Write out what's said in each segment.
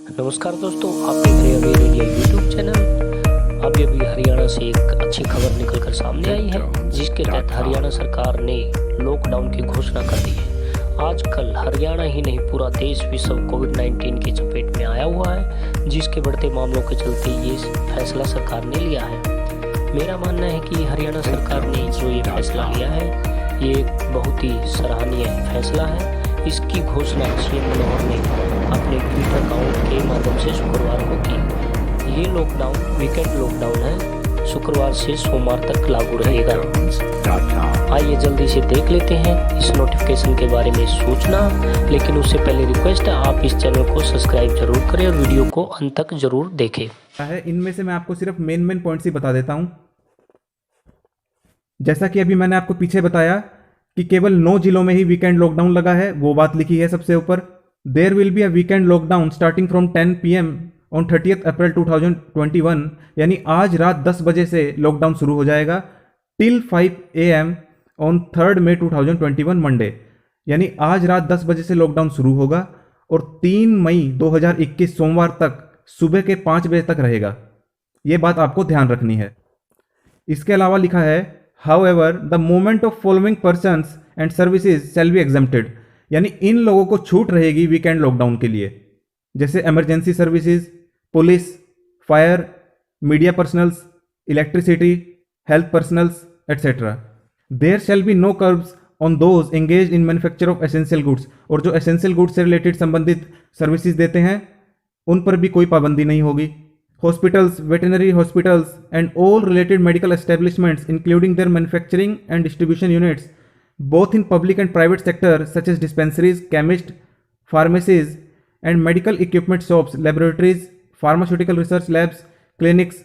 नमस्कार दोस्तों, आप देख रहे हैं अभी इंडिया यूट्यूब चैनल। अभी हरियाणा से एक अच्छी खबर निकलकर सामने आई है, जिसके तहत हरियाणा सरकार ने लॉकडाउन की घोषणा कर दी है। आजकल हरियाणा ही नहीं, पूरा देश भी सब कोविड-19 की चपेट में आया हुआ है, जिसके बढ़ते मामलों के चलते ये फैसला सरकार ने लिया है। मेरा मानना है कि हरियाणा सरकार ने जो ये फैसला लिया है, ये एक बहुत ही सराहनीय फैसला है। इसकी घोषणा सीएम मनोहर ने अपने ट्विटर अकाउंट के माध्यम से शुक्रवार को की। ये लॉकडाउन वीकेंड लॉकडाउन है, शुक्रवार से सोमवार तक लागू रहेगा। आइए जल्दी से देख लेते हैं इस नोटिफिकेशन के बारे में सूचना, लेकिन उससे पहले रिक्वेस्ट है आप इस चैनल को सब्सक्राइब जरूर करें और वीडियो को अंत तक जरूर देखें। इनमें से मैं आपको सिर्फ मेन पॉइंट्स ही बता देता हूँ। जैसा कि अभी मैंने आपको पीछे बताया कि केवल 9 जिलों में ही वीकेंड लॉकडाउन लगा है, वो बात लिखी है सबसे ऊपर। There will be a weekend lockdown starting from 10 PM on 30th April 2021, यानी आज रात 10 बजे से लॉकडाउन शुरू हो जाएगा, till 5 AM on 3rd May 2021 Monday, यानी आज रात 10 बजे से लॉकडाउन शुरू होगा और 3 मई 2021 सोमवार तक सुबह के 5 बजे तक रहेगा। ये बात आपको ध्यान रखनी है। इसके अलावा लिखा है, However, the movement of following persons and services shall be exempted, यानी इन लोगों को छूट रहेगी वीकेंड लॉकडाउन के लिए, जैसे emergency services, police, fire, media personnels, electricity, health personnels etcetera. There shall be no curbs on those engage in manufacture of essential goods, और जो एसेंशियल गुड्स से रिलेटेड संबंधित सर्विसेज देते हैं उन पर भी कोई पाबंदी नहीं होगी। Hospitals, veterinary hospitals, and all related medical establishments, including their manufacturing and distribution units, both in public and private sector, such as dispensaries, chemists, pharmacies, and medical equipment shops, laboratories, pharmaceutical research labs, clinics,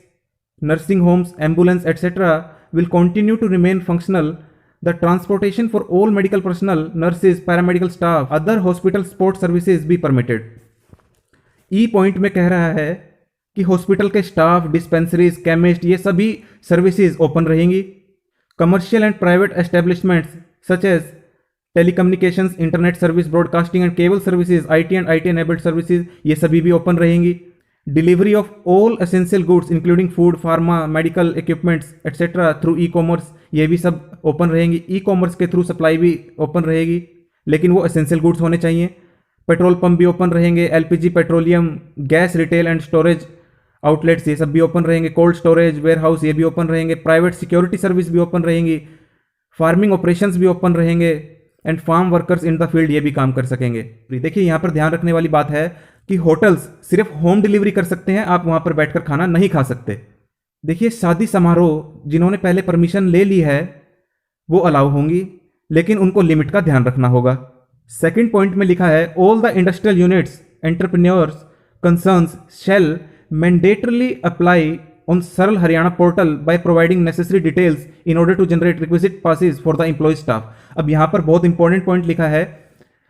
nursing homes, ambulance, etc., will continue to remain functional. The transportation for all medical personnel, nurses, paramedical staff, other hospital support services be permitted. E point में कह रहा है कि hospital के staff, dispensaries, chemist, ये सभी services open रहेंगी। Commercial and private establishments such as telecommunications, internet service, broadcasting and cable services, IT and IT enabled services, ये सभी भी ओपन रहेंगी। Delivery of all essential goods including food, pharma, medical equipments etcetera through e-commerce, ये भी सब open रहेंगी। E-commerce के through supply भी ओपन रहेगी, लेकिन वो एसेंशियल गुड्स होने चाहिए। पेट्रोल पंप भी ओपन रहेंगे, LPG, petroleum, gas, retail and storage outlets, ये सब भी ओपन रहेंगे। कोल्ड स्टोरेज, वेयर हाउस, ये भी ओपन रहेंगे। प्राइवेट सिक्योरिटी सर्विस भी ओपन रहेंगी। फार्मिंग ऑपरेशंस भी ओपन रहेंगे and farm workers in the field, ये भी काम कर सकेंगे। देखिए यहाँ पर ध्यान रखने वाली बात है कि होटल्स सिर्फ होम डिलीवरी कर सकते हैं, आप वहाँ पर बैठकर खाना नहीं खा सकते। देखिए शादी समारोह जिन्होंने पहले परमिशन ले ली है वो अलाउ होंगी, लेकिन उनको लिमिट का ध्यान रखना होगा। सेकेंड पॉइंट में लिखा है, all the industrial units, entrepreneurs concerns shall mandatorily apply on Saral Haryana portal by providing necessary details in order to generate requisite passes for the employee staff। अब यहाँ पर बहुत इंपॉर्टेंट पॉइंट लिखा है,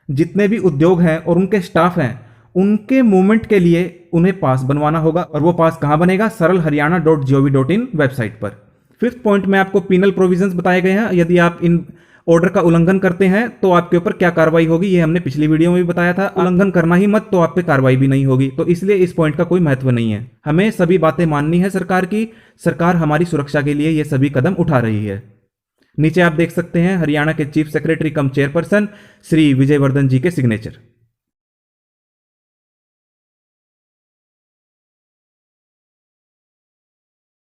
जितने भी उद्योग हैं और उनके स्टाफ हैं, उनके मूवमेंट के लिए उन्हें पास बनवाना होगा, और वो पास कहाँ बनेगा? saralharyana.gov.in वेबसाइट पर। फिफ्थ पॉइंट में आपको पीनल प्रोविजंस बताए गए हैं। यदि आप इन ऑर्डर का उल्लंघन करते हैं तो आपके ऊपर क्या कार्रवाई होगी, ये हमने पिछली वीडियो में भी बताया था। उल्लंघन करना ही मत, तो आप पे कार्रवाई भी नहीं होगी, तो इसलिए इस पॉइंट का कोई महत्व नहीं है। हमें सभी बातें माननी है सरकार की। सरकार हमारी सुरक्षा के लिए ये सभी कदम उठा रही है। नीचे आप देख सकते हैं हरियाणा के चीफ सेक्रेटरी कम चेयरपर्सन श्री विजयवर्धन जी के सिग्नेचर।